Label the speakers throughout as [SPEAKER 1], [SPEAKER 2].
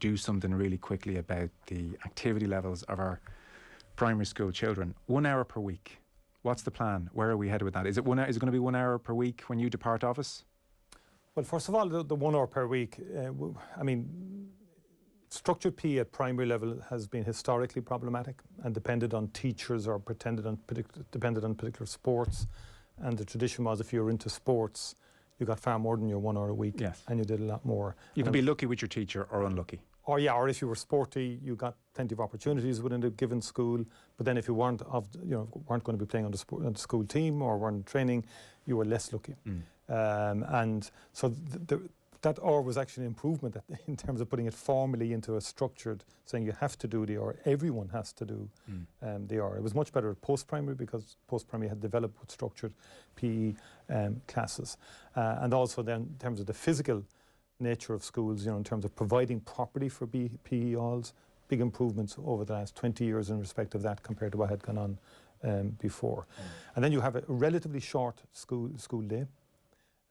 [SPEAKER 1] do something really quickly about the activity levels of our primary school children. 1 hour per week. What's the plan? Where are we headed with that? Is it going to be 1 hour per week when you depart office?
[SPEAKER 2] Well, first of all, the 1 hour per week, I mean, structured PE at primary level has been historically problematic and depended on teachers or depended on particular sports. And the tradition was if you were into sports, you got far more than your 1 hour a week,
[SPEAKER 1] yes,
[SPEAKER 2] and you did a lot more.
[SPEAKER 1] You can be lucky with your teacher or unlucky.
[SPEAKER 2] Or if you were sporty, you got plenty of opportunities within a given school. But then if you weren't going to be playing on the school team or weren't training, you were less lucky. And so that hour was actually an improvement in terms of putting it formally into a structured, saying you have to do the hour, everyone has to do the hour. It was much better at post-primary because post-primary had developed with structured PE classes. And also then in terms of the physical nature of schools, in terms of providing property for PE halls, big improvements over the last 20 years in respect of that compared to what had gone on before. And then you have a relatively short school day.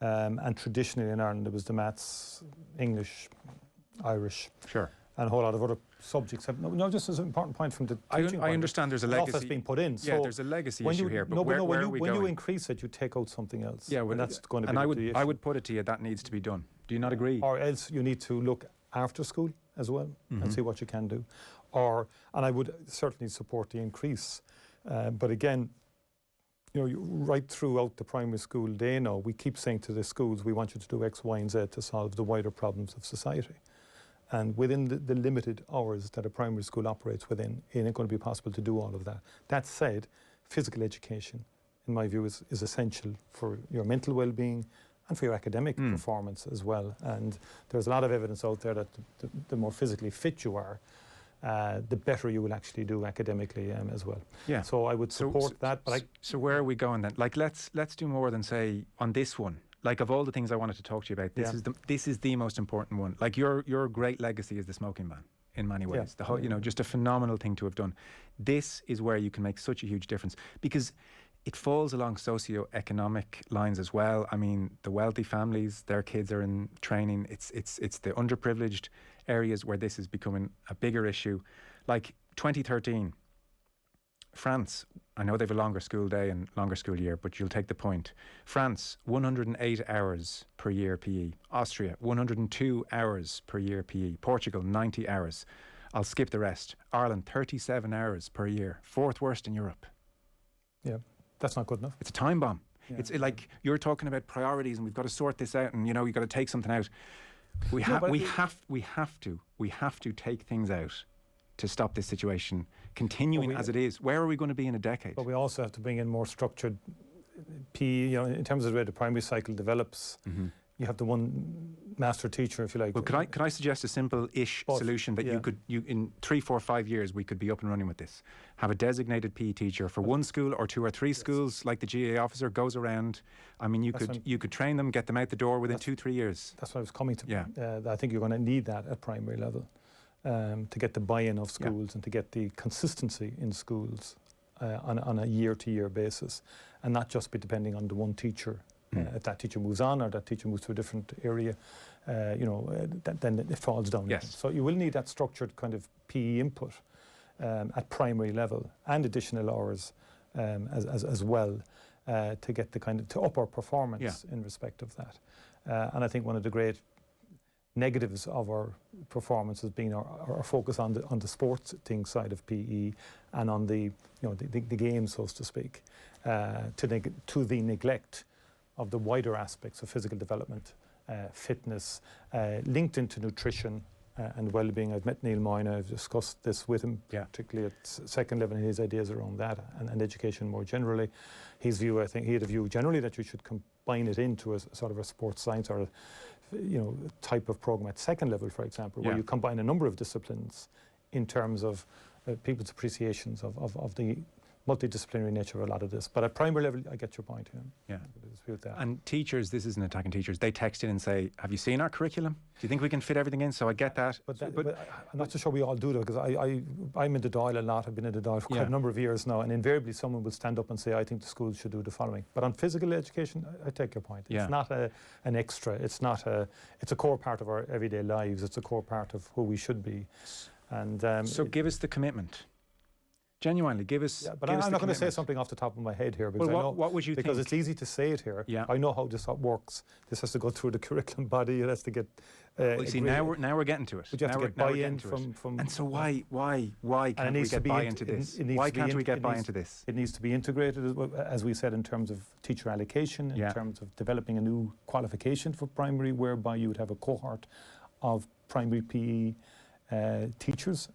[SPEAKER 2] And traditionally in Ireland, there was the maths, English, Irish,
[SPEAKER 1] sure,
[SPEAKER 2] and a whole lot of other subjects. No, just as an important point from the teaching
[SPEAKER 1] I understand there's a legacy
[SPEAKER 2] that's being put in.
[SPEAKER 1] Yeah, so there's a legacy issue here. But where are we going?
[SPEAKER 2] When you increase it, you take out something else.
[SPEAKER 1] Yeah, well,
[SPEAKER 2] and that's going to
[SPEAKER 1] be
[SPEAKER 2] the issue.
[SPEAKER 1] I would put it to you that needs to be done. Do you not agree?
[SPEAKER 2] Or else you need to look after school as well and see what you can do. And I would certainly support the increase. But again, right throughout the primary school day now, we keep saying to the schools, we want you to do X, Y, and Z to solve the wider problems of society. And within the limited hours that a primary school operates within, it ain't going to be possible to do all of that. That said, physical education, in my view, is essential for your mental well-being and for your academic performance as well. And there's a lot of evidence out there that the more physically fit you are, the better you will actually do academically as well. Yeah. So I would support that. But
[SPEAKER 1] so where are we going then? Like let's do more than say on this one. Like of all the things I wanted to talk to you about, this is the most important one. Like your great legacy is the smoking ban in many ways. The whole, just a phenomenal thing to have done. This is where you can make such a huge difference because it falls along socio-economic lines as well. I mean, the wealthy families, their kids are in training. It's the underprivileged areas where this is becoming a bigger issue. Like 2013, France, I know they have a longer school day and longer school year, but you'll take the point. France, 108 hours per year PE. Austria, 102 hours per year PE. Portugal, 90 hours. I'll skip the rest. Ireland, 37 hours per year. Fourth worst in Europe.
[SPEAKER 2] Yeah. That's not good enough.
[SPEAKER 1] It's a time bomb. Yeah. It's like you're talking about priorities and we've got to sort this out and you've got to take something out. We have to take things out to stop this situation continuing as it is. Where are we going to be in a decade?
[SPEAKER 2] But we also have to bring in more structured PE, in terms of the way the primary cycle develops. You have the one master teacher, if you like.
[SPEAKER 1] Well, could I suggest a simple-ish solution that you in 3, 4, 5 years we could be up and running with this? Have a designated PE teacher for one school or 2 or 3 schools, like the GA officer goes around. I mean, you could train them, get them out the door within 2, 3 years.
[SPEAKER 2] That's what I was coming to. Yeah. I think you're going to need that at primary level to get the buy-in of schools and to get the consistency in schools on a year-to-year basis, and not just be depending on the one teacher. If that teacher moves on or that teacher moves to a different area, then it falls down.
[SPEAKER 1] Yes.
[SPEAKER 2] So you will need that structured kind of PE input at primary level and additional hours as well to get the to up our performance in respect of that. And I think one of the great negatives of our performance has been our focus on the sports side of PE and on the game, so to speak, to the neglect of the wider aspects of physical development, fitness, linked into nutrition and well-being. I've met Neil Moyne, I've discussed this with him, particularly at second level, and his ideas around that and education more generally. His view, I think, he had a view generally that you should combine it into a sort of a sports science or type of program at second level, for example, where you combine a number of disciplines in terms of people's appreciations of the multidisciplinary nature of a lot of this. But at primary level, I get your point.
[SPEAKER 1] Yeah.
[SPEAKER 2] I dispute with that.
[SPEAKER 1] And teachers, this isn't attacking teachers. They text in and say, "Have you seen our curriculum? Do you think we can fit everything in?" So I get that.
[SPEAKER 2] But I'm not so sure we all do that, because I'm in the Dáil a lot. I've been in the Dáil for quite a number of years now, and invariably someone will stand up and say, "I think the schools should do the following." But on physical education, I take your point. It's not an extra. It's a core part of our everyday lives. It's a core part of who we should be. And
[SPEAKER 1] so give us the commitment. Genuinely, give us.
[SPEAKER 2] Yeah, but I'm not going to say something off the top of my head here, because
[SPEAKER 1] well,
[SPEAKER 2] I know
[SPEAKER 1] what would you
[SPEAKER 2] because
[SPEAKER 1] think?
[SPEAKER 2] it's easy to say it here.
[SPEAKER 1] Yeah.
[SPEAKER 2] I know how this works. This has to go through the curriculum body. It has to get.
[SPEAKER 1] Well, you see, now we're getting to it.
[SPEAKER 2] But you have to get buy-in from.
[SPEAKER 1] And so why can't we get buy into this? Why can't we get buy into this?
[SPEAKER 2] It needs to be integrated, as we said, in terms of teacher allocation, in terms of developing a new qualification for primary, whereby you would have a cohort of primary PE teachers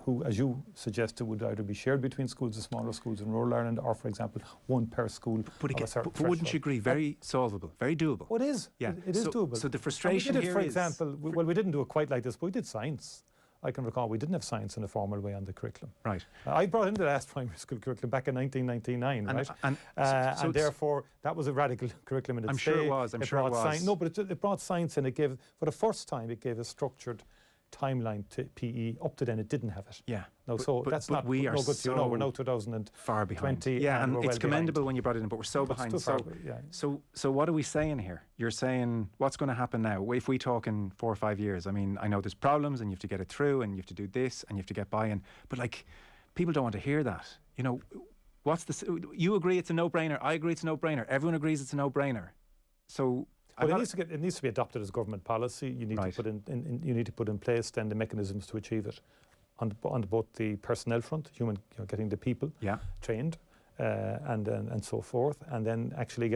[SPEAKER 2] who, as you suggested, would either be shared between schools, the smaller schools in rural Ireland, or, for example, one per school.
[SPEAKER 1] But wouldn't you agree, very solvable, very doable?
[SPEAKER 2] Oh, it is.
[SPEAKER 1] Yeah.
[SPEAKER 2] It is doable.
[SPEAKER 1] So the frustration
[SPEAKER 2] here is... For example, we didn't do it quite like this, but we did science. I can recall we didn't have science in a formal way on the curriculum.
[SPEAKER 1] Right.
[SPEAKER 2] I brought in the last primary school curriculum back in 1999, right? And therefore, that was a radical curriculum in its day.
[SPEAKER 1] I'm sure it was. I'm sure it was.
[SPEAKER 2] No, but it brought science, and it gave, for the first time, it gave a structured timeline to PE. Up to then, it didn't have it.
[SPEAKER 1] Yeah.
[SPEAKER 2] No, so that's not
[SPEAKER 1] we are
[SPEAKER 2] no good.
[SPEAKER 1] So
[SPEAKER 2] we're now 2020.
[SPEAKER 1] Far behind. Yeah, and it's commendable when you brought it in, but we're so behind. So what are we saying here? You're saying what's going to happen now? If we talk in 4 or 5 years, I mean, I know there's problems, and you have to get it through, and you have to do this, and you have to get buy-in. But like, people don't want to hear that. You know, what's the? You agree it's a no-brainer. I agree it's a no-brainer. Everyone agrees it's a no-brainer. So.
[SPEAKER 2] But it needs to be adopted as government policy. You need to put you need to put in place then the mechanisms to achieve it, on both the personnel front, getting the people trained, and so forth, and then actually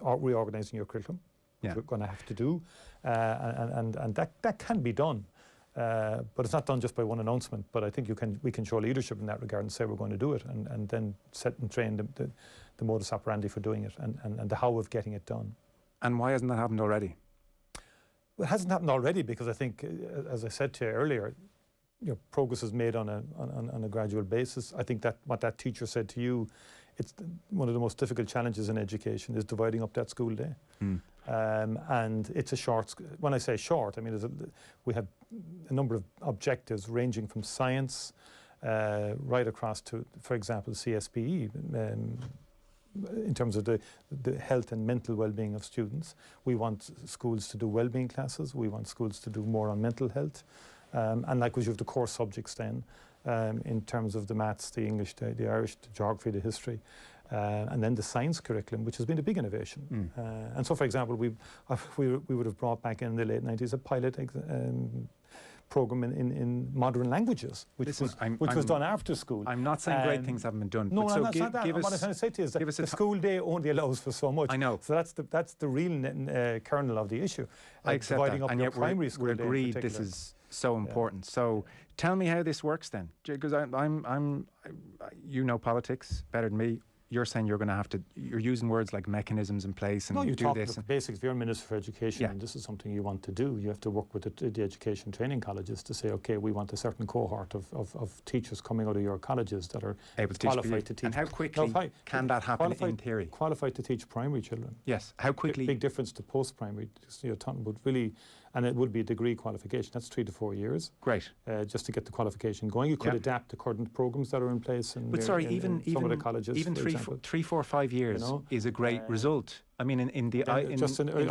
[SPEAKER 2] reorganising your curriculum, which we're going to have to do, and that can be done, but it's not done just by one announcement. But I think we can show leadership in that regard and say we're going to do it, and then set and train the modus operandi for doing it, and the how of getting it done.
[SPEAKER 1] And why hasn't that happened already?
[SPEAKER 2] Well, it hasn't happened already because I think, as I said to you earlier, progress is made on a gradual basis. I think that what that teacher said to you, it's one of the most difficult challenges in education is dividing up that school day. And it's a short. When I say short, I mean we have a number of objectives ranging from science right across to, for example, CSPE. In terms of the health and mental well-being of students. We want schools to do well-being classes. We want schools to do more on mental health. And likewise, you have the core subjects then, in terms of the maths, the English, the Irish, the geography, the history, and then the science curriculum, which has been a big innovation. And so, for example, we would have brought back in the late 90s a pilot program in modern languages, which was done after school.
[SPEAKER 1] I'm not saying great things haven't been done.
[SPEAKER 2] No,
[SPEAKER 1] but
[SPEAKER 2] I'm not saying that. What I'm trying to say to you is that the school day only allows for so much.
[SPEAKER 1] I know.
[SPEAKER 2] So that's the real kernel of the issue.
[SPEAKER 1] I accept
[SPEAKER 2] dividing
[SPEAKER 1] that.
[SPEAKER 2] up
[SPEAKER 1] And
[SPEAKER 2] your
[SPEAKER 1] yet
[SPEAKER 2] primary school
[SPEAKER 1] we're
[SPEAKER 2] day
[SPEAKER 1] agreed this is so important. So tell me how this works then, because you know politics better than me. You're saying you're going to have to. You're using words like mechanisms in place and
[SPEAKER 2] you
[SPEAKER 1] do
[SPEAKER 2] talk
[SPEAKER 1] this.
[SPEAKER 2] The basics. If you're a minister for education, and this is something you want to do, you have to work with the education training colleges to say, okay, we want a certain cohort of teachers coming out of your colleges that are
[SPEAKER 1] able to
[SPEAKER 2] qualified to teach.
[SPEAKER 1] And how quickly can that happen in theory?
[SPEAKER 2] Qualified to teach primary children.
[SPEAKER 1] Yes. How quickly?
[SPEAKER 2] Big difference to post-primary. But really, and it would be a degree qualification. That's 3 to 4 years.
[SPEAKER 1] Great.
[SPEAKER 2] Just to get the qualification going. You could adapt to current programs that are in place.
[SPEAKER 1] But sorry, even
[SPEAKER 2] some of the colleges,
[SPEAKER 1] even 3, 4, 5 years is a great result. I mean, in the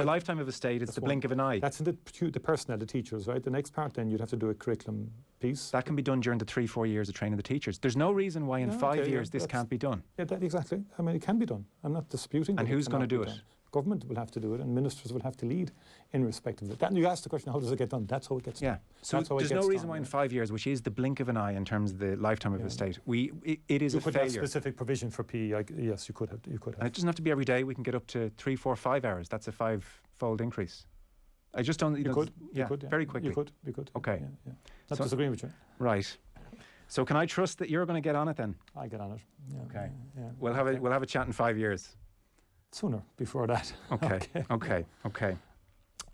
[SPEAKER 1] lifetime of a state, it's the blink of an eye.
[SPEAKER 2] That's in the personnel, the teachers, right? The next part, then you'd have to do a curriculum piece.
[SPEAKER 1] That can be done during the 3, 4 years of training the teachers. There's no reason why in 5 years this can't be done.
[SPEAKER 2] Yeah, exactly. I mean, it can be done. I'm not disputing.
[SPEAKER 1] And who's going to do it?
[SPEAKER 2] Government will have to do it, and ministers will have to lead in respect of it. And you asked the question, how does it get done? That's how it gets done.
[SPEAKER 1] So there's no reason why in 5 years, which is the blink of an eye in terms of the lifetime of a state, it is a failure. You
[SPEAKER 2] could have specific provision for PE. Yes, you could have.
[SPEAKER 1] And it doesn't have to be every day. We can get up to 3, 4, 5 hours. That's a 5-fold increase. I just don't.
[SPEAKER 2] You could.
[SPEAKER 1] Very quickly.
[SPEAKER 2] You could.
[SPEAKER 1] Okay.
[SPEAKER 2] Yeah. Not disagreeing with you.
[SPEAKER 1] Right. So can I trust that you're going to get on it then?
[SPEAKER 2] I get on it. Yeah,
[SPEAKER 1] okay.
[SPEAKER 2] Yeah.
[SPEAKER 1] We'll have a chat in 5 years.
[SPEAKER 2] Sooner, before that.
[SPEAKER 1] Okay.